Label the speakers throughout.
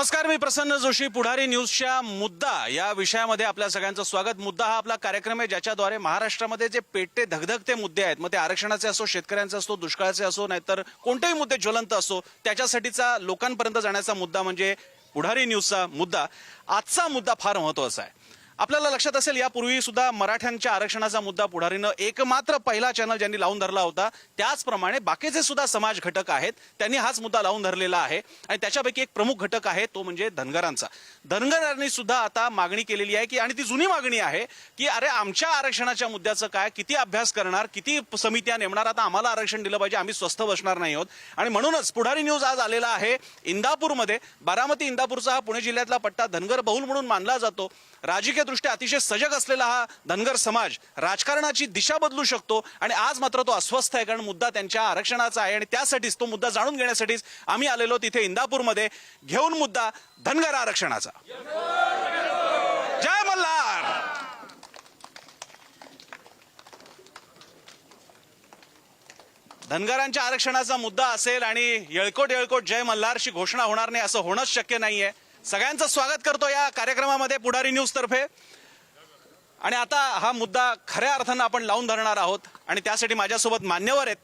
Speaker 1: नमस्कार, मी प्रसन्न जोशी. पुढारी न्यूजच्या मुद्दा या विषयामध्ये आपल्या सगळ्यांचं स्वागत. मुद्दा हा आपला कार्यक्रम आहे ज्याच्याद्वारे महाराष्ट्रामध्ये जे पेटते धगधगते मुद्दे आहेत, मग ते आरक्षणाचे असो, शेतकऱ्यांचे असो, दुष्काळाचे असो, नाहीतर कोणतेही मुद्दे ज्वलंत असो, त्याच्यासाठीचा लोकांपर्यंत जाण्याचा मुद्दा म्हणजे पुढारी न्यूजचा मुद्दा. आजचा मुद्दा फार महत्त्वाचा आहे. आपल्याला लक्षात असेल, यापूर्वी सुद्धा मराठ्यांच्या आरक्षणाचा मुद्दा पुढारीनं एकमात्र पहिला चॅनल ज्यांनी लावून धरला होता, त्याचप्रमाणे बाकीचे सुद्धा समाज घटक आहेत, त्यांनी हाच मुद्दा लावून धरलेला आहे. आणि त्याच्यापैकी एक प्रमुख घटक आहे तो म्हणजे धनगरांचा. धनगरांनी सुद्धा आता मागणी केलेली आहे की, आणि ती जुनी मागणी आहे की, अरे आमच्या आरक्षणाच्या मुद्द्याचं काय, किती अभ्यास करणार, किती समित्या नेमणार, आता आम्हाला आरक्षण दिलं पाहिजे, आम्ही स्वस्थ बसणार नाही आहोत. आणि म्हणूनच पुढारी न्यूज आज आलेला आहे इंदापूरमध्ये. बारामती इंदापूरचा हा पुणे जिल्ह्यातला पट्टा धनगर बहुल म्हणून मानला जातो. राजकीय दृष्ट्या अतिशय सजग असलेला हा धनगर समाज राजकारणाची दिशा बदलू शकतो. आणि आज मात्र तो अस्वस्थ आहे, कारण मुद्दा त्यांच्या आरक्षणाचा आहे. आणि त्यासाठीच तो मुद्दा जाणून घेण्यासाठीच आम्ही आलेलो तिथे इंदापूरमध्ये, घेऊन मुद्दा धनगर आरक्षणाचा. जय मल्हार. धनगरांच्या आरक्षणाचा मुद्दा असेल आणि येळकोट येळकोट जय मल्हारची घोषणा होणार नाही असं होणंच शक्य नाहीये. सगळ्यांचं स्वागत करतो या कार्यक्रमामध्ये पुढारी न्यूज तर्फे. आणि आता हा मुद्दा खऱ्या अर्थानं आपण लावून धरणार आहोत, आणि त्यासाठी माझ्यासोबत मान्यवर आहेत.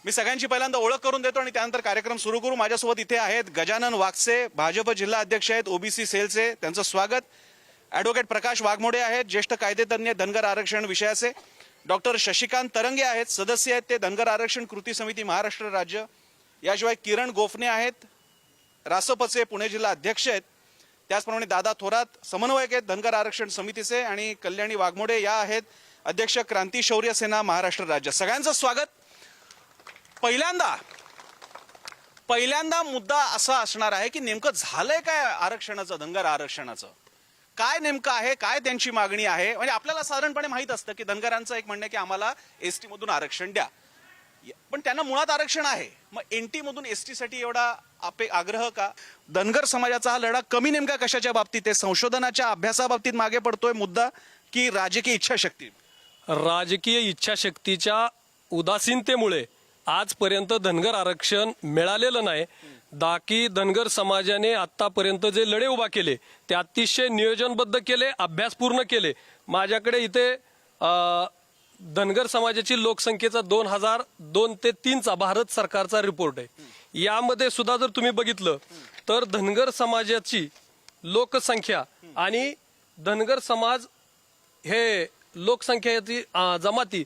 Speaker 1: मी सगळ्यांची पहिल्यांदा ओळख करून देतो आणि त्यानंतर कार्यक्रम सुरू करू. माझ्यासोबत इथे आहेत गजानन वागसे, भाजप जिल्हा अध्यक्ष आहेत ओबीसी सेलचे, त्यांचं स्वागत. ॲडव्होकेट प्रकाश वाघमोडे आहेत, ज्येष्ठ कायदेतज्ञ धनगर आरक्षण विषयाचे. डॉक्टर शशिकांत तरंगे आहेत, सदस्य आहेत ते धनगर आरक्षण कृती समिती महाराष्ट्र राज्य. याशिवाय किरण गोफणे आहेत, रासपचे पुणे जिल्हा अध्यक्ष आहेत. त्याचप्रमाणे दादा थोरात समन्वयक आहेत धनगर आरक्षण समितीचे. आणि कल्याणी वाघमोडे या आहेत अध्यक्ष क्रांती शौर्य सेना महाराष्ट्र राज्य. सगळ्यांचं स्वागत. पहिल्यांदा मुद्दा असा असणार आहे की, नेमकं झालंय काय आरक्षणाचं, धनगर आरक्षणाचं काय नेमकं आहे, काय त्यांची मागणी आहे. म्हणजे आपल्याला साधारणपणे माहित असतं की धनगरांचं एक म्हणणं आहे की आम्हाला एसटी मधून आरक्षण द्या, पण त्यांना मुळात आरक्षण आहे. मग एनटी मधून एसटी साठी एवढा आग्रह का? धनगर समाजाचा हा लढा कमी नेमका कशाच्या बाबतीत आहे? संशोधनाच्या अभ्यासाबाबतीत मागे पडतोय मुद्दा, की राजकीय इच्छाशक्ती?
Speaker 2: राजकीय इच्छाशक्तीच्या उदासीनतेमुळे आजपर्यंत धनगर आरक्षण मिळालेलं नाही. बाकी धनगर समाजाने आतापर्यंत जे लढे उभा केले ते अतिशय नियोजनबद्ध केले, अभ्यासपूर्ण केले. माझ्याकडे इथे धनगर समाजाची लोकसंख्येचा 2002 ते 2003चा भारत सरकारचा रिपोर्ट आहे. यामध्ये सुद्धा जर तुम्ही बघितलं तर धनगर समाजाची लोकसंख्या आणि धनगर समाज हे लोकसंख्येची जमाती,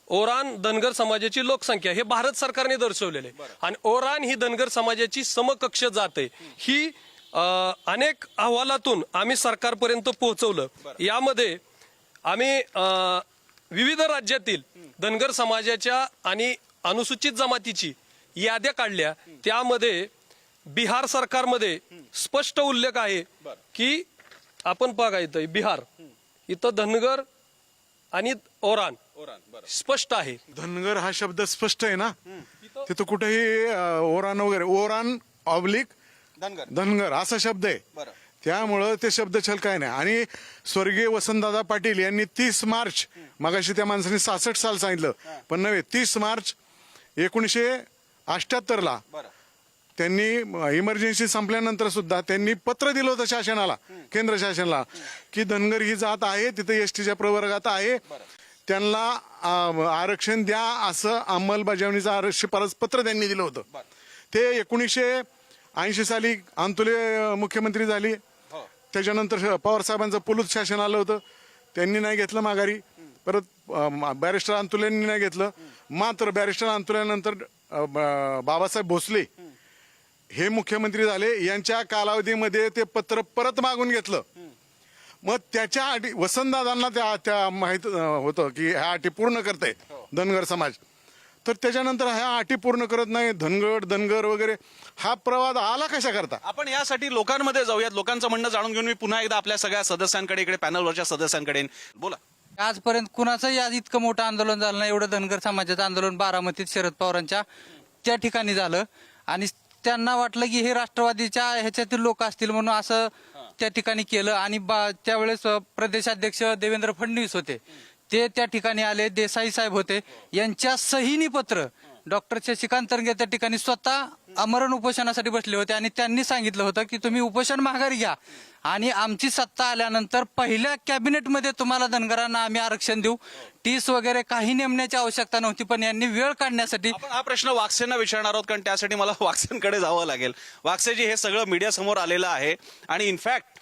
Speaker 2: ओरान धनगर समाजाची लोकसंख्या हे भारत सरकारने दर्शवलेले, आणि ओरान ही धनगर समाजाची समकक्ष जात आहे. ही अनेक अहवालातून आम्ही सरकारपर्यंत पोहोचवलं. यामध्ये आम्ही विविध राज्यातील धनगर समाजाच्या आणि अनुसूचित जमातीची याद्या काढल्या. त्यामध्ये बिहार सरकारमध्ये स्पष्ट उल्लेख आहे की, आपण बघा इथं बिहार, इथं धनगर आणि ओरान स्पष्ट आहे.
Speaker 3: धनगर हा शब्द स्पष्ट आहे ना, तिथं कुठेही ओरान वगैरे, ओरान ऑब्लिक धनगर असा शब्द आहे. त्यामुळं ते शब्द छल काय नाही. आणि स्वर्गीय वसंतदादा पाटील यांनी 30 मार्च, मगाशी त्या माणसाने 66 साल सांगितलं पण नव्हे, 30 मार्च 1978ला त्यांनी इमर्जन्सी संपल्यानंतर सुद्धा त्यांनी पत्र दिलं होतं शासनाला, केंद्र शासनाला, की धनगर ही जात आहे, तिथे एसटीच्या प्रवर्गात आहे, त्यांना आरक्षण द्या असं अंमलबजावणीचं शिफारस पत्र त्यांनी दिलं होतं. ते 1980 साली अंतुले मुख्यमंत्री झाली. त्याच्यानंतर पवार साहेबांचं पुलुत शासन आलं होतं, त्यांनी नाही घेतलं माघारी. परत बॅरिस्टर अंतुलेंनी नाही घेतलं. मात्र बॅरिस्टर अंतुल्यानंतर बाबासाहेब भोसले हे मुख्यमंत्री झाले. यांच्या कालावधीमध्ये ते पत्र परत मागून घेतलं. मग त्याच्या अटी वसंतदादांना त्या माहित होतं की ह्या अटी पूर्ण करते धनगर समाज, तर त्याच्यानंतर ह्या अटी पूर्ण करत नाही धनगर वगैरे, हा प्रवाद आला कशा करता?
Speaker 1: आपण यासाठी लोकांमध्ये जाऊयात, लोकांचं म्हणणं जाणून घेऊन मी पुन्हा एकदा आपल्या सगळ्या सदस्यांकडे, इकडे पॅनलवरच्या सदस्यांकडे. बोला.
Speaker 4: आजपर्यंत कुणाचंही आज इतकं मोठं आंदोलन झालं नाही, एवढं धनगर समाजाचं आंदोलन बारामतीत शरद पवारांच्या त्या ठिकाणी झालं. आणि त्यांना वाटलं की हे राष्ट्रवादीच्या ह्याच्यातील लोक असतील म्हणून असं त्या ठिकाणी केलं. आणि त्यावेळेस प्रदेशाध्यक्ष देवेंद्र फडणवीस होते, ते त्या ठिकाणी आले. देसाई साहेब होते, यांच्या सहीनी पत्र डॉक्टर शशिकांत तरंगे त्या ठिकाणी स्वतः आमरण उपोषणासाठी बसले होते आणि त्यांनी सांगितलं होतं की तुम्ही उपोषण माघारी घ्या आणि आमची सत्ता आल्यानंतर पहिल्या कॅबिनेटमध्ये तुम्हाला धनगरांना आम्ही आरक्षण देऊ. टीस वगैरे काही नेमण्याची आवश्यकता नव्हती, पण यांनी वेळ काढण्यासाठी
Speaker 1: आपण हा प्रश्न वाकसेंना विचारणार आहोत, कारण त्यासाठी मला वाकसेंकडे जावं लागेल. वाकसेजी, हे सगळं मीडिया समोर आलेलं आहे आणि इनफॅक्ट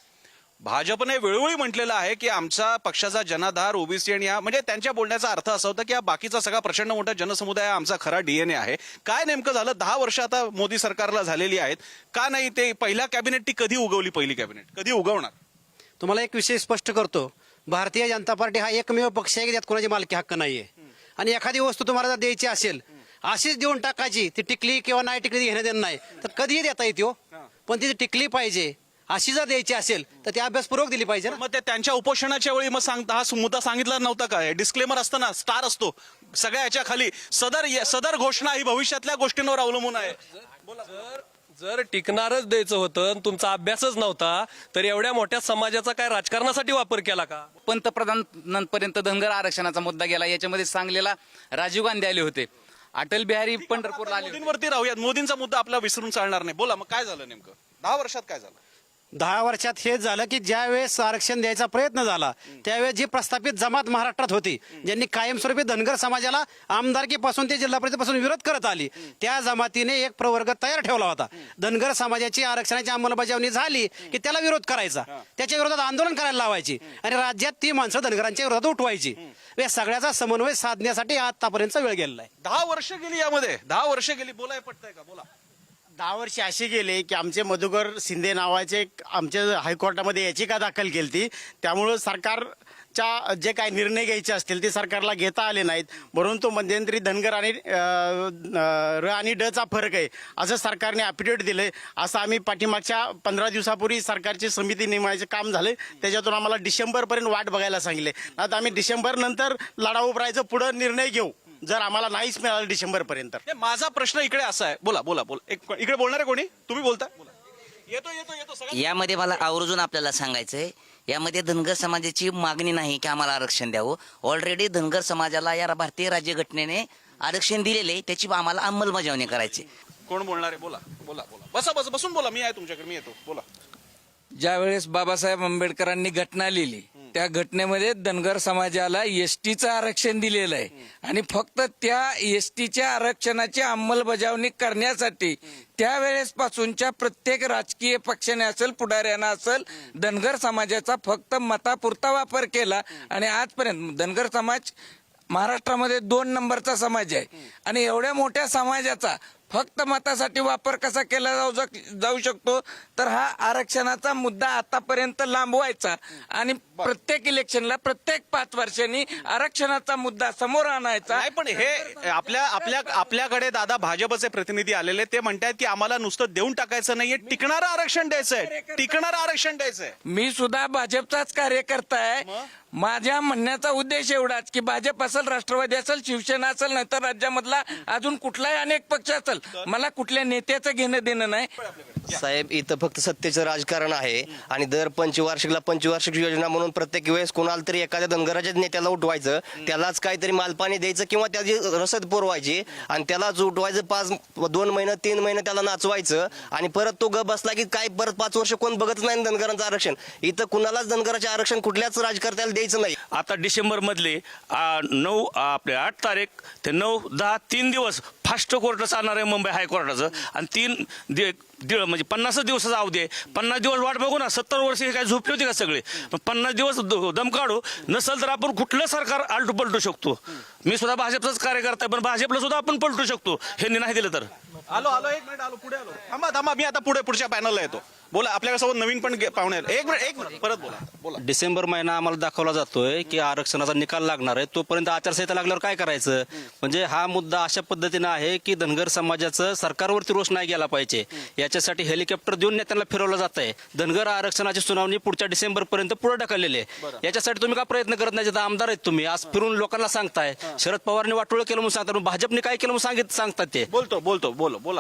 Speaker 1: भाजपने वेळोवेळी म्हटलेलं आहे की आमचा पक्षाचा जनाधार ओबीसी आणि म्हणजे त्यांच्या बोलण्याचा अर्थ असा होता की हा बाकीचा सगळा प्रचंड मोठा जनसमुदाय हा आमचा खरा डीएनए आहे. काय नेमकं झालं? 10 वर्ष आता मोदी सरकारला झालेली आहेत, का नाही ते पहिल्या कॅबिनेट ती कधी उगवली? पहिली कॅबिनेट कधी उगवणार?
Speaker 5: तुम्हाला एक विषय स्पष्ट करतो. भारतीय जनता पार्टी हा एकमेव पक्ष आहे की त्यात कोणाची मालकी हक्क नाहीये. आणि एखादी वस्तू तुम्हाला जर द्यायची असेल अशीच देऊन टाकायची, ती टिकली किंवा नाही टिकली घेणं देणं नाही, तर कधीही देता येते हो. पण ती टिकली पाहिजे, अशी जर द्यायची असेल तर ती अभ्यासपूर्वक दिली पाहिजे ना.
Speaker 1: मग ते त्यांच्या उपोषणाच्या वेळी मग हा मुद्दा सांगितला नव्हता का? डिस्क्लेमर असतं ना, स्टार असतो सगळ्या याच्या खाली, सदर घोषणा ही भविष्यातल्या गोष्टींवर अवलंबून आहे.
Speaker 2: जर टिकणारच द्यायचं होतं आणि तुमचा अभ्यासच नव्हता तर एवढ्या मोठ्या समाजाचा काय राजकारणासाठी वापर केला का?
Speaker 6: पंतप्रधानांपर्यंत धनगर आरक्षणाचा मुद्दा गेला. याच्यामध्ये सांगलीला राजीव गांधी आले होते, अटल बिहारी पंढरपूरला आले होते.
Speaker 1: मोदींवरती राहूयात. मोदींचा मुद्दा आपला विसरून चालणार नाही. बोला, मग काय झालं नेमकं 10 वर्षात? काय झालं
Speaker 5: 10 वर्षात हेच झालं की ज्या वेळेस आरक्षण द्यायचा प्रयत्न झाला त्यावेळेस जी प्रस्थापित जमात महाराष्ट्रात होती, ज्यांनी कायमस्वरूपी धनगर समाजाला आमदारकीपासून ते जिल्हा परिषदेपासून विरोध करत आली, त्या जमातीने एक प्रवर्ग तयार ठेवला होता. धनगर समाजाची आरक्षणाची अंमलबजावणी झाली की त्याला विरोध करायचा, त्याच्या विरोधात आंदोलन करायला लावायची आणि राज्यात ती माणसं धनगरांच्या विरोधात उठवायची. या सगळ्याचा समन्वय साधण्यासाठी आतापर्यंत वेळ गेलेला आहे.
Speaker 1: 10 वर्ष गेली यामध्ये, 10 वर्ष गेली. बोलाय पटतंय का? बोला.
Speaker 7: 10 वर्ष असे गेले की आमचे मधुकर शिंदे नावाचे आमच्या हायकोर्टामध्ये याचिका दाखल केली ती. त्यामुळं सरकारच्या जे काही निर्णय घ्यायचे असतील ते सरकारला घेता आले नाहीत. म्हणून तो मध्यंतरी धनगर आणि र आणि डचा फरक आहे असं सरकारने ॲफिडेविट दिले. असं आम्ही पाठीमागच्या 15 दिवसापूर्वी सरकारची समिती नेमायचं काम झालं, त्याच्यातून आम्हाला डिसेंबरपर्यंत वाट बघायला सांगितले. आता आम्ही डिसेंबर नंतर लढा उभरायचं पुढं निर्णय घेऊ जर आम्हाला नाहीच मिळालं डिसेंबरपर्यंत.
Speaker 1: माझा प्रश्न इकडे असा आहे. बोला बोला बोला. इकडे बोलणार आहे कोणी? तुम्ही बोलता. येतो सगळं.
Speaker 8: यामध्ये मला आवर्जून आपल्याला सांगायचंय, यामध्ये धनगर समाजाची मागणी नाही की आम्हाला आरक्षण द्यावं. ऑलरेडी धनगर समाजाला या भारतीय राज्यघटनेने आरक्षण दिलेले, त्याची आम्हाला अंमलबजावणी करायची.
Speaker 1: कोण बोलणार आहे? बोला बोला बोला. बसून बोला. मी आहे तुमच्याकडे, मी येतो. बोला.
Speaker 6: ज्यावेळेस बाबासाहेब आंबेडकरांनी घटना लिहिली त्या घटनेमध्ये धनगर समाजाला एसटीचं आरक्षण दिलेलं आहे आणि फक्त त्या एसटीच्या आरक्षणाची अंमलबजावणी करण्यासाठी त्यावेळेसपासूनच्या प्रत्येक राजकीय पक्षाने असेल, पुढाऱ्यानं असेल, धनगर समाजाचा फक्त मतापुरता वापर केला आणि आजपर्यंत धनगर समाज महाराष्ट्रामध्ये 2 नंबरचा समाज आहे आणि एवढ्या मोठ्या समाजाचा फक्त मतासाठी वापर कसा केला जाऊ शकतो, तर हा आरक्षणाचा मुद्दा आतापर्यंत लांबवायचा आणि प्रत्येक इलेक्शनला प्रत्येक 5 वर्षांनी आरक्षणाचा मुद्दा समोर आणायचा.
Speaker 1: नाही, पण हे आपल्याकडे दादा भाजपचे प्रतिनिधी आलेले, ते म्हणतात की आम्हाला नुसतं देऊन टाकायचं नाहीये, टिकणारं आरक्षण द्यायचंय, टिकणारं आरक्षण द्यायचंय.
Speaker 6: मी सुद्धा भाजपचाच कार्यकर्ता आहे. माझ्या म्हणण्याचा उद्देश एवढाच की भाजप असेल, राष्ट्रवादी असेल, शिवसेना असेल, नाहीतर राज्यामधला अजून कुठलाही अनेक पक्ष असेल, मला कुठल्या नेत्याचं घेणं देणं नाही.
Speaker 9: साहेब, इथं फक्त सत्तेचं राजकारण आहे आणि दर पंचवार्षिक योजना म्हणून प्रत्येक वेळेस कोणाला तरी एखाद्या धनगराच्या नेत्याला उठवायचं, त्यालाच काहीतरी मालपाणी द्यायचं किंवा त्याची रसद पुरवायची आणि त्यालाच उठवायचं. 2 महिने 3 महिने त्याला नाचवायचं आणि परत तो ग बसला की काय परत 5 वर्ष कोण बघत नाही धनगरांचं आरक्षण. इथं कुणालाच धनगराचे आरक्षण कुठल्याच राजकर्त्याला द्यायचं नाही.
Speaker 10: आता डिसेंबर मधले 8 तारीख ते 9, 10 3 दिवस फास्ट कोर्ट चालणार आहे मुंबई हायकोर्टाचं आणि 3 म्हणजे 50 दिवसाचा अवधी आहे. 50 दिवस वाट बघू ना. 70 वर्ष काय झोपली होती का सगळे? 50 दिवस दम काढू. नसेल तर आपण कुठलं सरकार आलटू पलटू शकतो. मी सुद्धा भाजपचाच कार्यकर्ता आहे, पण भाजपला सुद्धा आपण पलटू शकतो हे नाही दिलं तर.
Speaker 1: आलो 1 मिनिट आलो. पुढे आलो. थांबा. मी आता पुढच्या पॅनलला येतो. बोला. आपल्यासोबत नवीन पण पाहुणे आहेत. 1 मिनिट परत बोला.
Speaker 5: डिसेंबर महिना आम्हाला दाखवला जातोय की आरक्षणाचा निकाल लागणार आहे, तोपर्यंत आचारसंहिता लागल्यावर काय करायचं? म्हणजे हा मुद्दा अशा पद्धतीने आहे की धनगर समाजाचं सरकारवरती रोष नाही गेला पाहिजे, याच्यासाठी हेलिकॉप्टर देऊन नेत्यांना फिरवलं जात आहे. धनगर आरक्षणाची सुनावणी पुढच्या डिसेंबर पर्यंत पुढे ढकललेली आहे. याच्यासाठी तुम्ही का प्रयत्न करत नाही? आमदार आहेत तुम्ही, आज फिरून लोकांना सांगताय शरद पवारने वाटोळं केलं म्हणून सांगतात, भाजपने काय केलं म्हणून सांगतात ते.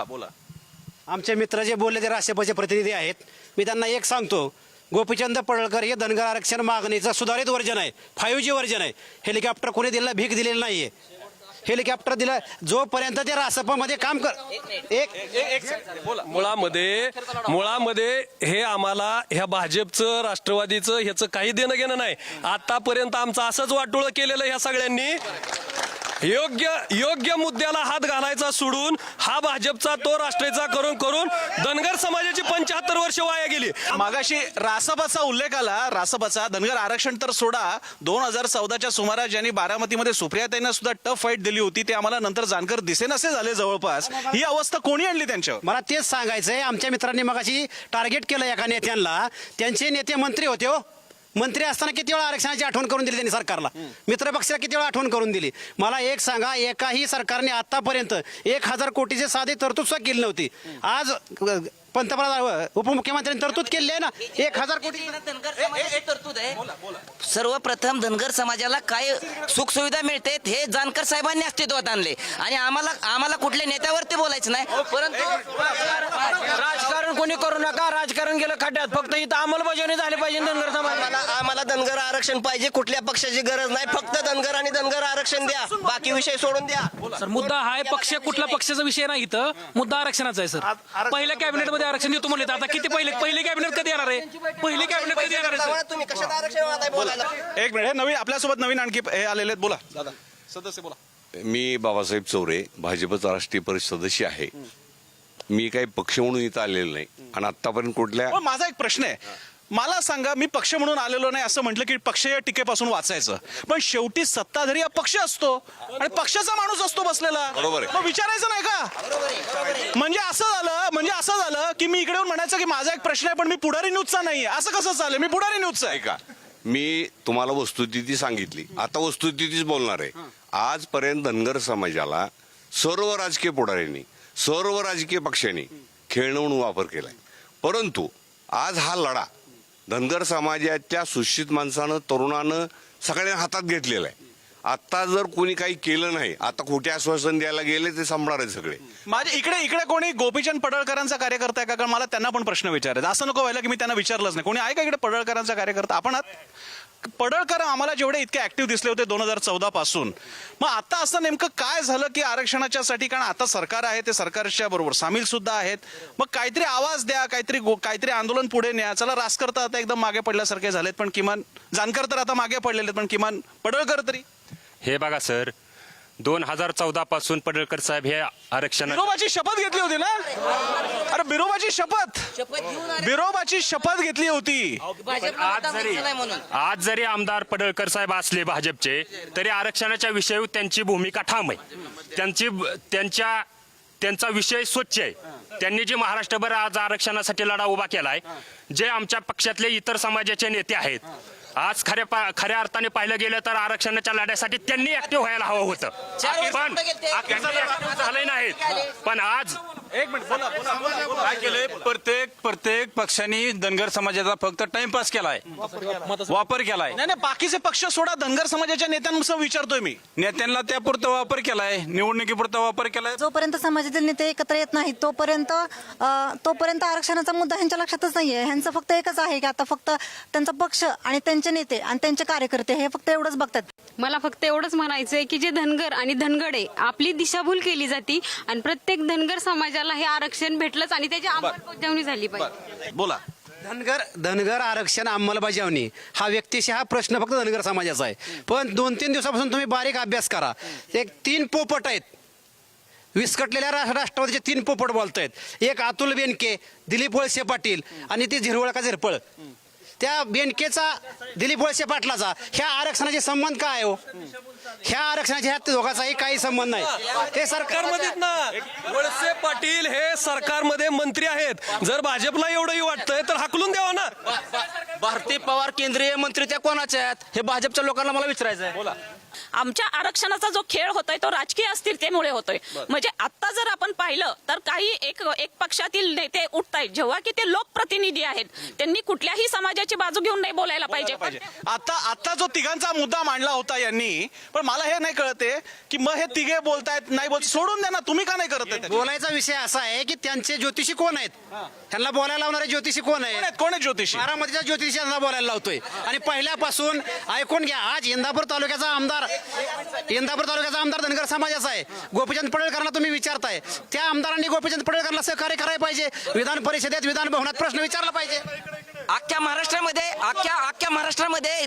Speaker 1: बोला.
Speaker 5: आमचे मित्र जे बोलले ते राष्ट्रपतीचे प्रतिनिधी आहेत. मी त्यांना एक सांगतो, गोपीचंद पडळकर हे धनगर आरक्षण मागणीचं सुधारित वर्जन आहे, 5G वर्जन आहे. हेलिकॉप्टर कोणी दिलेला भीक दिलेली नाहीये. हेलिकॉप्टर दिलं. जोपर्यंत ते रासपामध्ये काम कर
Speaker 2: मुळामध्ये हे आम्हाला ह्या भाजपचं राष्ट्रवादीचं ह्याचं काही देणं घेणं नाही. आतापर्यंत आमचं असंच वाटोळं केलेलं ह्या सगळ्यांनी. योग्य मुद्द्याला हात घालायचा सोडून हा भाजपचा तो राष्ट्रीयचा करून करून धनगर समाजाची 75 वर्ष वाया गेली.
Speaker 1: मागाशी रासपाचा उल्लेख आला. रासपाचा धनगर आरक्षण तर सोडा, 2014च्या सुमारास ज्यांनी बारामतीमध्ये सुप्रियाताईंना सुद्धा टफ फाईट दिली होती ते आम्हाला नंतर जानकर दिसेनासे झाले जवळपास. ही अवस्था कोणी आणली त्यांच्यावर?
Speaker 5: मला तेच सांगायचंय. आमच्या मित्रांनी मगाशी टार्गेट केलं एका नेत्यांना. त्यांचे नेते मंत्री होते हो. मंत्री असताना किती वेळा आरक्षणाची आठवण करून दिली त्यांनी सरकारला. मित्र पक्षाला किती वेळा आठवण करून दिली. मला एक सांगा, एकाही सरकारने आतापर्यंत 1000 कोटीचे साधे तरतूद सुद्धा केली नव्हती. आज पंतप्रधान उपमुख्यमंत्र्यांनी तरतूद केली आहे ना 1000 कोटी.
Speaker 8: धनगर समाजाची तरतूद आहे. सर्वप्रथम धनगर समाजाला काय सुखसुविधा मिळते हे जानकर साहेबांनी अस्तित्वात आणले आणि आम्हाला कुठल्या नेत्यावरती बोलायचं नाही. परंतु
Speaker 6: राजकारण कोणी करू नका. राजकारण गेलं खड्ड्यात. फक्त इथं अंमलबजावणी झाली पाहिजे धनगर समाजाला.
Speaker 9: आम्हाला धनगर आरक्षण पाहिजे. कुठल्या पक्षाची गरज नाही. फक्त धनगर आणि धनगर आरक्षण द्या. बाकी विषय सोडून द्या.
Speaker 11: सर मुद्दा हा आहे पक्ष कुठला पक्षाचा विषय नाही इथं. मुद्दा आरक्षणाचा आहे सर. पहिल्या कॅबिनेटमध्ये आरक्षण देतो म्हणले. आता किती पहिले कॅबिनेट कधी येणार आहे? पहिली कॅबिनेट कधी येणार आहे सर?
Speaker 9: तुम्ही कशात आरक्षण बोलायला?
Speaker 1: एक मिनिट, हे नवीन आपल्यासोबत नवीन आणखी हे आलेले आहेत. बोला दादा, सदस्य बोला.
Speaker 12: मी बाबासाहेब चौरे, भाजपचा राष्ट्रीय परिषद सदस्य आहे. मी काही पक्ष म्हणून इथं आलेलो नाही आणि आतापर्यंत कुठल्या
Speaker 1: पण माझा एक प्रश्न आहे. मला सांगा, मी पक्ष म्हणून आलेलो नाही असं म्हटलं की पक्ष या टीकेपासून वाचायचं, पण शेवटी सत्ताधारी हा पक्ष असतो आणि पक्षाचा माणूस असतो बसलेला.
Speaker 12: बरोबर आहे.
Speaker 1: मग विचारायचं नाही का? म्हणजे असं झालं की मी इकडे येऊन म्हणायचं की माझा एक प्रश्न आहे पण मी पुढारी न्यूजचा नाहीये. असं कसं चालेल? मी पुढारी न्यूजचा आहे.
Speaker 12: का मी तुम्हाला वस्तुस्थिती सांगितली, आता वस्तुस्थितीच बोलणार आहे. आजपर्यंत धनगर समाजाला सर्व राजकीय पुढाऱ्यांनी, सर्व राजकीय पक्षांनी खेळणं म्हणून वापर केलाय. परंतु आज हा लढा धनगर समाजाच्या सुशिक्षित माणसानं, तरुणानं सगळ्यांना हातात घेतलेला आहे. आता जर कोणी काही केलं नाही, आता खोटे आश्वासन द्यायला गेले ते संपणार आहे सगळे.
Speaker 1: माझ्या इकडे कोणी गोपीचंद पडळकरांचा कार्यकर्ता आहे का? कारण मला त्यांना पण प्रश्न विचारायचा. असं नको व्हायला की मी त्यांना विचारलंच नाही. कोणी आहे का इकडे पडळकरांचा कार्यकर्ता? आपण पडळकर आम्हाला जेवढे इतके ऍक्टिव्ह दिसले होते 2014 पासून, मग आता असं नेमकं काय झालं की आरक्षणाच्यासाठी? कारण आता सरकार आहे, ते सरकारच्या बरोबर सामील सुद्धा आहेत. मग काहीतरी आवाज द्या, काहीतरी आंदोलन पुढे न्या. चला रासकर तर आता एकदम मागे पडल्यासारखे झालेत, पण किमान जानकर तर आता मागे पडलेले, पण किमान पडळकर तरी.
Speaker 13: हे बघा सर, 2014 पासून पडळकर साहेब हे आरक्षण
Speaker 1: बिरोबाची शपथ घेतली होती ना? अरे बिरोबाची शपथ घेतली होती.
Speaker 13: आज जरी आमदार पडळकर साहेब असले भाजपचे, तरी आरक्षणाच्या विषयी त्यांची भूमिका ठाम आहे. त्यांचा विषय स्वच्छ आहे. त्यांनी जे महाराष्ट्रभर आज आरक्षणासाठी लढा उभा केलाय, जे आमच्या पक्षातले इतर समाजाचे नेते आहेत, आज खऱ्या अर्थाने पाहिलं गेलं तर आरक्षणाच्या लढ्यासाठी त्यांनी ऍक्टिव्ह व्हायला हवं होतं, पण ऍक्टिव्ह झाले नाहीत. पण आज
Speaker 1: एक मिनिट, बोला.
Speaker 14: काय केलंय? प्रत्येक पक्षांनी धनगर समाजाचा फक्त टाइमपास केलाय, वापर केलाय.
Speaker 1: नाही, बाकीचे पक्ष सोडा, धनगर समाजाच्या नेत्यांसह विचारतोय मी.
Speaker 14: नेत्यांना त्यापुरता वापर केलाय, निवडणुकीपुरता वापर केलाय.
Speaker 15: जोपर्यंत समाजातील नेते एकत्र येत नाहीत तोपर्यंत आरक्षणाचा मुद्दा ह्यांच्या लक्षातच नाहीये. ह्यांचं फक्त एकच आहे की आता फक्त त्यांचा पक्ष आणि त्यांचे नेते आणि त्यांचे कार्यकर्ते हे फक्त एवढंच बघतात.
Speaker 16: मला फक्त एवढंच म्हणायचंय की जे धनगर आणि धनगडे आपली दिशाभूल केली जाते आणि प्रत्येक धनगर समाजाला हे आरक्षण भेटलंच आणि त्याची अंमलबजावणी झाली पाहिजे.
Speaker 1: बोला.
Speaker 5: धनगर आरक्षण अंमलबजावणी हा व्यक्तिशः प्रश्न फक्त धनगर समाजाचा आहे. पण 2-3 दिवसापासून तुम्ही बारीक अभ्यास करा. एक 3 पोपट आहेत, विस्कटलेल्या राष्ट्रवादीचे 3 पोपट बोलतायत. एक अतुल बेनके, दिलीप वळसे पाटील आणि ती झिरवळ का झिरपळ. त्या बेनकेचा, दिलीप वळसे पाटलाचा ह्या आरक्षणाचे संबंध काय हो? ह्या आरक्षणाच्या ह्या दोघांचाही काही संबंध नाही. ते
Speaker 2: सरकारमध्ये ना, वळसे पाटील हे सरकारमध्ये मंत्री आहेत. जर भाजपला एवढंही वाटतंय तर हाकलून द्यावा ना.
Speaker 6: भारती पवार केंद्रीय मंत्री त्या कोणाच्या आहेत हे भाजपच्या लोकांना मला विचारायचं आहे.
Speaker 1: बोला.
Speaker 16: आमच्या आरक्षणाचा जो खेळ होतोय तो राजकीय अस्थिरतेमुळे होतोय. म्हणजे आता जर आपण पाहिलं तर काही एक पक्षातील नेते उठतायत, जेव्हा की ते लोकप्रतिनिधी आहेत, त्यांनी कुठल्याही समाजाची बाजू घेऊन नाही बोलायला पाहिजे.
Speaker 1: आता जो तिघांचा मुद्दा मांडला होता यांनी, पण मला हे नाही कळते की मग हे तिघे बोलतायत, नाही बोलत, सोडून द्या ना. तुम्ही का नाही करत?
Speaker 5: बोलायचा विषय असा आहे की त्यांचे ज्योतिषी कोण आहेत, त्यांना बोलायला लावणारे ज्योतिषी कोण आहेत?
Speaker 1: कोण आहे ज्योतिषी?
Speaker 5: बारामतीच्या ज्योतिषी यांना बोलायला लावतोय. आणि पहिल्यापासून ऐकून घ्या, आज इंदापूर तालुक्याचा आमदार इंदापूर तालुक्याचा आमदार धनगर समाजाचा आहे. गोपीचंद पडळकरांना तुम्ही विचारताय, त्या आमदारांनी गोपीचंद पडळकरांना सहकार्य करायला पाहिजे. विधान परिषदेत विधान भवनात प्रश्न विचारला पाहिजे.
Speaker 8: अख्ख्या महाराष्ट्रामध्ये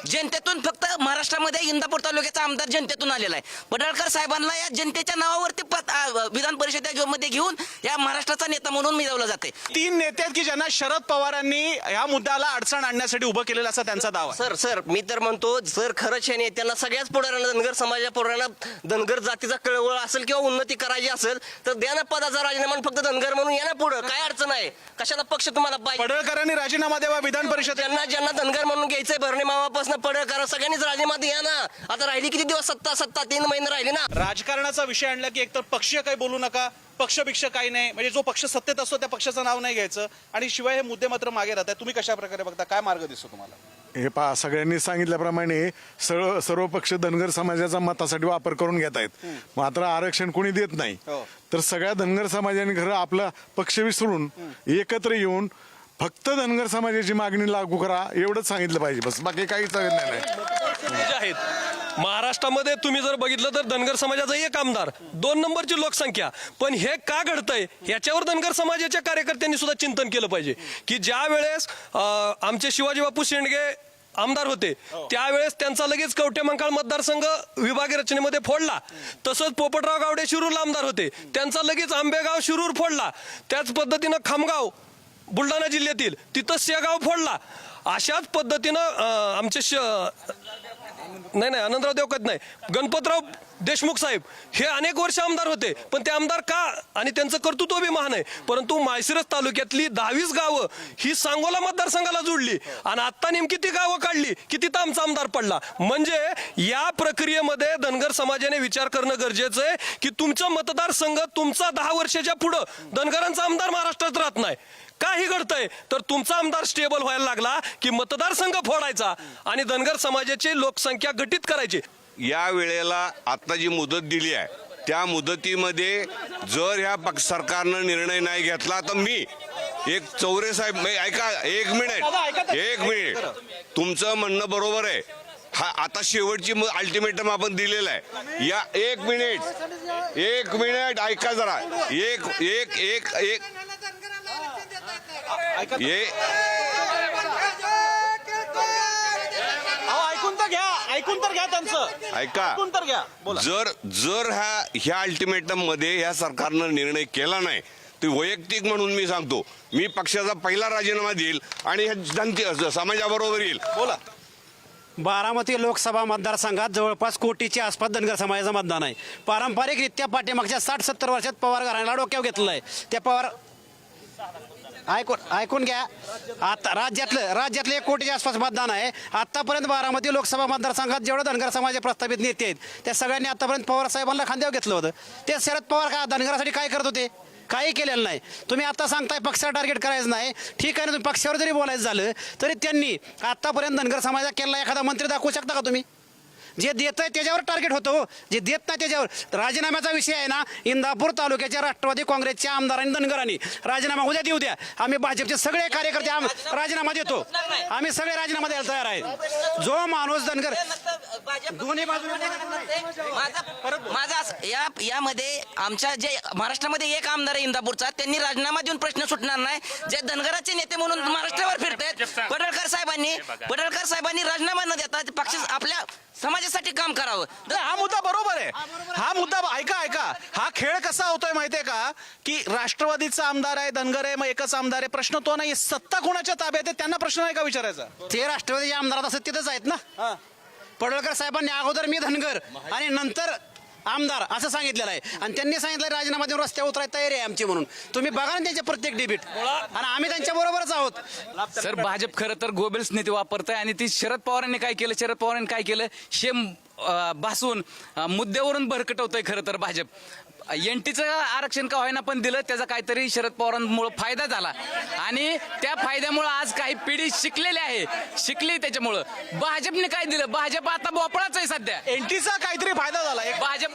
Speaker 8: जनतेतून फक्त महाराष्ट्रामध्ये इंदापूर तालुक्याचा आमदार जनतेतून आलेला आहे. पडळकर साहेबांना या जनतेच्या नावावरती विधान परिषदेमध्ये घेऊन या महाराष्ट्राचा नेता म्हणून मिळवलं जाते.
Speaker 1: 3 नेते आहेत की ज्यांना शरद पवारांनी ह्या मुद्द्याला अडचण आणण्यासाठी उभं केलेलं असा त्यांचा दावा आहे.
Speaker 9: सर मी तर म्हणतो जर खरंच हे नेत्यांना सगळ्याच पुढाऱ्यांना धनगर समाजा पुढाऱ्यांना धनगर जातीचा कळवळ असेल किंवा उन्नती करायची असेल तर द्या ना पदाचा राजीनामा, फक्त धनगर म्हणून या ना पुढं, काय अडचण आहे? कशाला पक्ष तुम्हाला पाहिजे?
Speaker 1: पडळकरांनी राजीनामा द्यावा विधान परिषद.
Speaker 9: ज्यांना धनगर म्हणून घ्यायचंय भरणे मामापासून पडळकर सगळ्यांनीच राजीनामा द्या ना. आता राहिली किती दिवस सत्ता 3 महिने राहिले ना.
Speaker 1: राजकारणाचा विषय आणला की एकतर पक्षीय काही बोलू नका, पक्षभिक्ष काही नाही, म्हणजे जो पक्ष सत्तेत असतो त्या पक्षाचं नाव नाही घ्यायचं, आणि शिवाय हे मुद्दे मात्र मागे राहतात. तुम्ही कशा प्रकारे बघता, काय मार्ग दिसतो तुम्हाला?
Speaker 3: हे पहा, सगळ्यांनी सांगितल्याप्रमाणे सर्व पक्ष धनगर समाजाचा मतासाठी वापर करून घेत आहेत. मात्र आरक्षण कोणी देत नाही. तर सगळ्या धनगर समाजाने खरं आपला पक्ष विसरून एकत्र येऊन फक्त धनगर समाजाची मागणी लागू करा एवढंच सांगितलं पाहिजे, बस बाकी काही सांगितलं नाही.
Speaker 2: जे आहेत महाराष्ट्रामध्ये तुम्ही जर बघितलं तर धनगर समाजाचा 1 आमदार, 2 नंबरची लोकसंख्या. पण हे का घडतंय याच्यावर धनगर समाजाच्या कार्यकर्त्यांनी सुद्धा चिंतन केलं पाहिजे की ज्या वेळेस आमचे शिवाजी बापू शेंडगे आमदार होते त्यावेळेस त्यांचा लगेच कवठेमंकाळ मतदारसंघ विभागीय रचनेमध्ये फोडला. तसंच पोपटराव गावडे शिरूरला आमदार होते, त्यांचा लगेच आंबेगाव शिरूर फोडला. त्याच पद्धतीनं खामगाव बुलढाणा जिल्ह्यातील तिथं शेगाव फोडला. अशाच पद्धतीनं आमचे नाही आनंदराव देवकत नाही, गणपतराव देशमुख साहेब हे अनेक वर्ष आमदार होते. पण ते आमदार का, आणि त्यांचं कर्तृत्व बी महान आहे, परंतु माळशिरस तालुक्यातली 10-20 गावं ही सांगोला मतदारसंघाला जोडली आणि आता नेमकी ती गावं काढली की तिथं आमचा आमदार पडला. म्हणजे या प्रक्रियेमध्ये धनगर समाजाने विचार करणं गरजेचं आहे की तुमचं मतदारसंघ तुमचा 10 वर्षाच्या पुढं धनगरांचा आमदार महाराष्ट्रात राहत नाही. काही घडतंय तर तुमचा आमदार स्टेबल व्हायला लागला की मतदारसंघ फोडायचा आणि धनगर समाजाची लोकसंख्या घटित करायची.
Speaker 12: या वेळेला आता जी मुदत दिली आहे त्या मुदतीमध्ये जर ह्या सरकारनं निर्णय नाही घेतला तर मी चौरे साहेब ऐका, एक मिनिट, तुमचं म्हणणं बरोबर आहे. हा आता शेवटची अल्टिमेटम आपण दिलेला आहे. या एक मिनिट ऐका जरा,
Speaker 1: ऐकून तर घ्या त्यांचं,
Speaker 12: ऐका.
Speaker 1: ऐकून तर घ्या, बोला.
Speaker 12: जर ह्या अल्टिमेटम मध्ये या सरकारनं निर्णय केला नाही तर वैयक्तिक म्हणून मी सांगतो, मी पक्षाचा पहिला राजीनामा देईल आणि समाजाबरोबर येईल.
Speaker 1: बोला.
Speaker 5: बारामती लोकसभा मतदारसंघात जवळपास कोटीच्या आसपास धनगर समाजाचं मतदान आहे. पारंपरिकरित्या पाठीमागच्या 60-70 वर्षात पवार घराण्याला डोक्यावर घेतलेलं आहे. त्या पवार ऐकून घ्या, आता राज्यातलं 1 कोटीच्या आसपास मतदान आहे. आतापर्यंत बारामती लोकसभा मतदारसंघात जेवढं धनगर समाज प्रस्थापित नेते आहेत त्या सगळ्यांनी आतापर्यंत पवार साहेबांना खांद्यावर घेतलं होतं. ते शरद पवार का धनगरासाठी काय करत होते? काही केलेलं नाही. तुम्ही आता सांगताय पक्षाला टार्गेट करायचं नाही, ठीक आहे ना. तुम्ही पक्षावर जरी बोलायचं झालं तरी त्यांनी आतापर्यंत धनगर समाजाला केलेला एखादा मंत्री दाखवू शकता का तुम्ही? जे देत आहे त्याच्यावर टार्गेट होतं, जे देत नाही त्याच्यावर. राजीनाम्याचा विषय आहे ना, इंदापूर तालुक्याच्या राष्ट्रवादी काँग्रेसच्या आमदारांनी धनगरांनी राजीनामा उद्या देऊ द्या. आम्ही भाजपचे सगळे कार्यकर्ते राजीनामा देतो. आम्ही सगळे राजीनामा द्यायला तयार आहेत. जो माणूस धनगर दोन्ही बाजूने
Speaker 8: माझा यामध्ये आमच्या जे महाराष्ट्रामध्ये 1 आमदार आहे इंदापूरचा, त्यांनी राजीनामा देऊन प्रश्न सुटणार नाही. जे धनगराचे नेते म्हणून महाराष्ट्रावर फिरतात, पडळकर साहेबांनी राजीनामा न देता पक्ष आपल्या समाजासाठी काम करावं.
Speaker 1: हा मुद्दा बरोबर आहे. हा मुद्दा ऐका, हा खेळ कसा होतोय माहितीये का की राष्ट्रवादीचा आमदार आहे, धनगर आहे, मग एकच आमदार आहे. प्रश्न तो नाही, सत्ता कोणाच्या ताब्यात आहे त्यांना प्रश्न नाही का विचारायचा?
Speaker 5: ते राष्ट्रवादीच्या आमदारात असं तिथंच आहेत ना. पडळकर साहेबांनी अगोदर मी धनगर आणि नंतर आमदार असं सांगितलेलं आहे आणि त्यांनी सांगितलं राजीनामा देऊन रस्त्यावर उतरायला तयारी आहे आमची म्हणून. तुम्ही बघा ना त्यांचे प्रत्येक डिबेट, आणि आम्ही त्यांच्या बरोबरच आहोत.
Speaker 6: सर भाजप खरं तर गोबेल्स नीती वापरत आहे आणि ती शरद पवारांनी काय केलं शेम भासून मुद्द्यावरून भरकटवतंय खरं तर भाजप. एनटीचं आरक्षण का होईना पण दिलं, त्याचा काहीतरी शरद पवारांमुळे फायदा झाला आणि त्या फायद्यामुळे आज काही पिढी शिकली त्याच्यामुळं. भाजपने काय दिलं? भाजप आता भोपळाच आहे सध्या.
Speaker 1: एनटीचा काहीतरी फायदा झाला.
Speaker 6: भाजप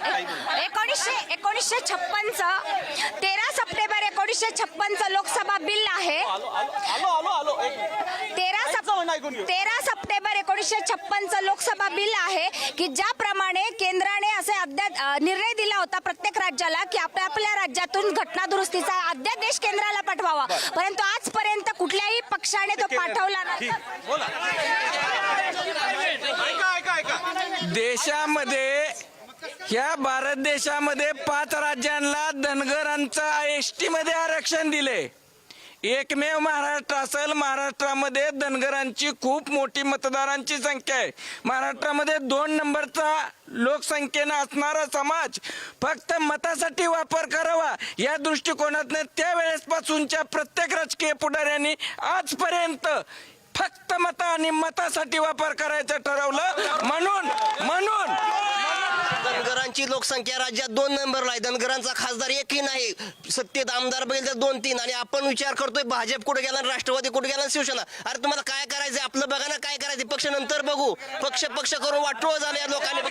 Speaker 15: 1956 13 सप्टेंबर 1956 लोकसभा बिल आहे. 13 सप्टेंबर 1956चं लोकसभा बिल आहे की ज्याप्रमाणे केंद्राने असे निर्णय दिला होता प्रत्येक राज्याला की आपल्या राज्यातून घटना दुरुस्तीचा अध्यादेश केंद्राला पाठवावा, परंतु आजपर्यंत कुठल्याही पक्षाने तो पाठवला नाही.
Speaker 6: देशामध्ये ह्या भारत देशामध्ये 5 राज्यांना धनगरांचं एसटी मध्ये आरक्षण दिले. एकमेव महाराष्ट्र असेल. महाराष्ट्रामध्ये धनगरांची खूप मोठी मतदारांची संख्या आहे. महाराष्ट्रामध्ये 2 नंबरचा लोकसंख्येनं असणारा समाज फक्त मतासाठी वापर करावा या दृष्टिकोनातनं त्यावेळेसपासूनच्या प्रत्येक राजकीय पुढाऱ्यांनी आजपर्यंत फक्त मत आणि मतासाठी वापर करायचं ठरवलं. म्हणून
Speaker 9: धनगरांची लोकसंख्या राज्यात 2 नंबरला आहे. धनगरांचा खासदार एकही नाही. सत्तेत आमदार बघितलं 2-3. आणि आपण विचार करतोय भाजप कुठे गेला, राष्ट्रवादी कुठे गेला, शिवसेना. अरे तुम्हाला काय करायचंय? आपलं बघा ना काय करायचं. पक्ष नंतर बघू. पक्ष करून वाटोळ झाले या लोकांनी.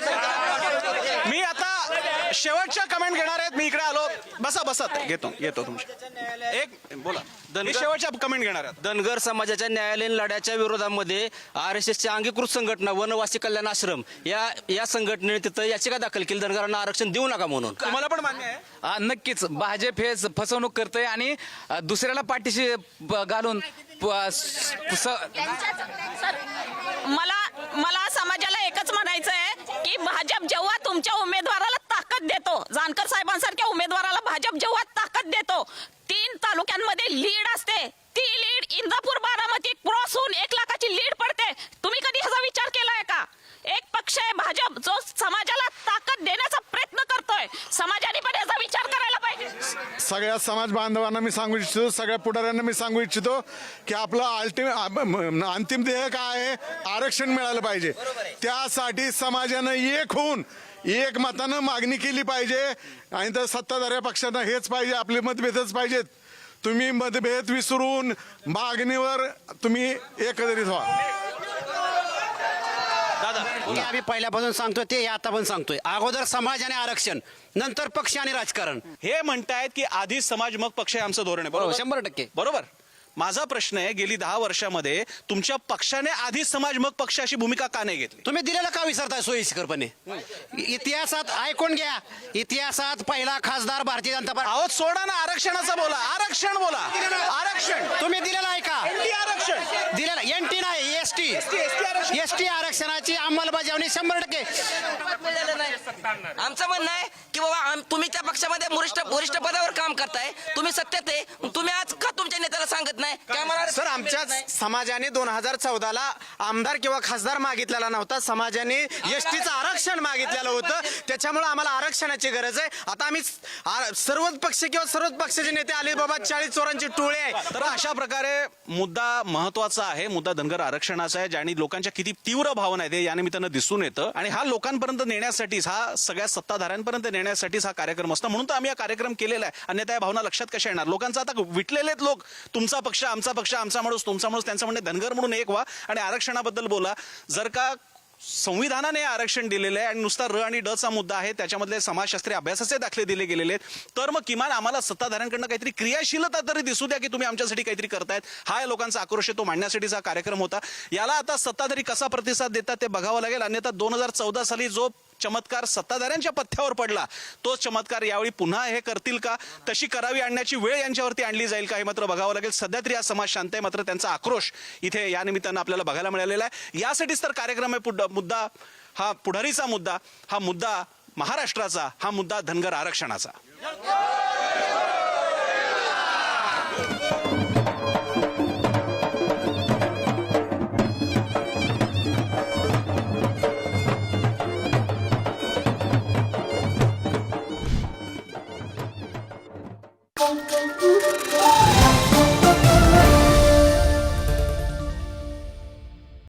Speaker 1: मी आता शेवटच्या कमेंट घेणार आहेत. मी इकडे आलो. बसा येतो तुमच्या एक बोला. मी शेवटच्या कमेंट घेणार आहेत.
Speaker 5: धनगर समाजाच्या न्यायालयीन लढ्याच्या विरोधामध्ये RSSच्या अंगीकृत संघटना वनवासी कल्याण आश्रम या संघटनेने तिथं याचिका दाखल केली धनगरांना आरक्षण देऊ नका म्हणून.
Speaker 1: तुम्हाला पण मान्य आहे?
Speaker 11: नक्कीच भाजप हे फसवणूक करतंय आणि दुसऱ्याला पाठीशी घालून
Speaker 16: मला समाजाला एकच म्हणायचं आहे की भाजप जेव्हा तुमच्या उमेदवाराला ताकद देतो, जानकर साहेबांसारख्या उमेदवाराला भाजप जेव्हा ताकद देतो, 3 तालुक्यांमध्ये लीड असते, ती लीड इंदापूर बारामती क्रॉस होऊन 1 लाखाची लीड पडते. तुम्ही कधी ह्याचा विचार केलाय का? एक पक्ष आहे भाजप जो समाजाला ताकद देण्याचा प्रयत्न करतोय. समाजाने पण याचा विचार करायला पाहिजे.
Speaker 3: सगळ्या समाज बांधवांना मी सांगू इच्छितो, सगळ्या पुढाऱ्यांना मी सांगू इच्छितो की आपलं अंतिम ध्येय काय आहे? आरक्षण मिळालं पाहिजे. त्यासाठी समाजानं एक होऊन एक मतानं मागणी केली पाहिजे. आणि तर सत्ताधाऱ्या पक्षांना हेच पाहिजे, आपले मतभेदच पाहिजेत. तुम्ही मतभेद विसरून मागणीवर तुम्ही एकत्रित व्हा.
Speaker 5: हे आम्ही पहिल्यापासून सांगतोय ते आता पण सांगतोय. अगोदर समाज आणि आरक्षण, नंतर पक्ष आणि राजकारण.
Speaker 1: हे म्हणतायत की आधी समाज मग पक्ष हे आमचं धोरण आहे. बरोबर?
Speaker 5: 100%
Speaker 1: बरोबर. माझा प्रश्न आहे, गेली 10 वर्षामध्ये तुमच्या पक्षाने आधी समाज मग पक्ष अशी भूमिका का नाही घेतली?
Speaker 5: तुम्ही दिलेलं का विसरताय सोयीस्करपणे? इतिहासात ऐकून घ्या. इतिहासात पहिला खासदार भारतीय जनता पार्टी.
Speaker 1: अहो सोडा ना, आरक्षणाचं बोला. आरक्षण बोला. आरक्षण
Speaker 5: तुम्ही दिलेलं आहे का?
Speaker 1: आरक्षण
Speaker 5: दिलेलं NT नाही एसटी आरक्षणाची अंमलबजावणी 100%.
Speaker 8: आमचं म्हणणं आहे की बाबा तुम्ही त्या पक्षामध्ये वरिष्ठ पदावर काम करताय, तुम्ही सत्तेत आहे, तुम्ही आज का तुमच्या नेत्याला सांगत नाही?
Speaker 7: सर, आमच्या समाजाने 2014ला आमदार किंवा खासदार मागितलेला नव्हता. समाजाने एसटीचं आरक्षण मागितलेलं होतं. त्याच्यामुळे आम्हाला आरक्षणाची गरज आहे. आता आम्ही सर्वच पक्ष किंवा सर्वच पक्षाचे नेते आले बाबा, 40 चोरांची टोळे आहे.
Speaker 1: तर अशा प्रकारे मुद्दा महत्वाचा आहे. मुद्दा धनगर आरक्षणाचा आहे, ज्याने लोकांच्या किती तीव्र भावना आहेत या निमित्तानं दिसून येतं. आणि हा लोकांपर्यंत नेण्यासाठीच, हा सगळ्या सत्ताधाऱ्यांपर्यंत नेण्यासाठीच हा कार्यक्रम असतो. म्हणून तर आम्ही हा कार्यक्रम केलेला आहे. अन्यथा या भावना लक्षात कशा येणार? लोकांचा आता विटलेले आहेत लोक. तुमचा पक्ष, आमचा माणूस, तुमचा माणूस. त्यांचं म्हणणे धनगर म्हणून एक व्हा आणि आरक्षणाबद्दल बोला. जर का संविधानाने आरक्षण दिलेलं आहे आणि नुसता र आणि ड चा मुद्दा आहे, त्याच्यामधले समाजशास्त्रीय अभ्यासाचे दाखले दिले गेलेले आहेत, तर मग किमान आम्हाला सत्ताधाऱ्यांकडनं काहीतरी क्रियाशीलता तरी दिसू द्या की तुम्ही आमच्यासाठी काहीतरी करतायत. हा लोकांचा आक्रोश आहे, तो मांडण्यासाठीचा हा कार्यक्रम होता. याला आता सत्ताधारी कसा प्रतिसाद देतात ते बघावं लागेल. अन्यथा 2014 साली जो चमत्कार सत्ताधाऱ्यांच्या पथ्यावर पडला, तो चमत्कार यावेळी पुन्हा हे करतील का? तशी करावी आणण्याची वेळ यांच्यावरती आणली जाईल का? हे मात्र बघावं लागेल. सध्या तरी हा समाज शांत आहे, मात्र त्यांचा आक्रोश इथे या निमित्तानं आपल्याला बघायला मिळालेला आहे. यासाठीच तर कार्यक्रम आहे. मुद्दा हा पुढारीचा मुद्दा, हा मुद्दा महाराष्ट्राचा, हा मुद्दा धनगर आरक्षणाचा.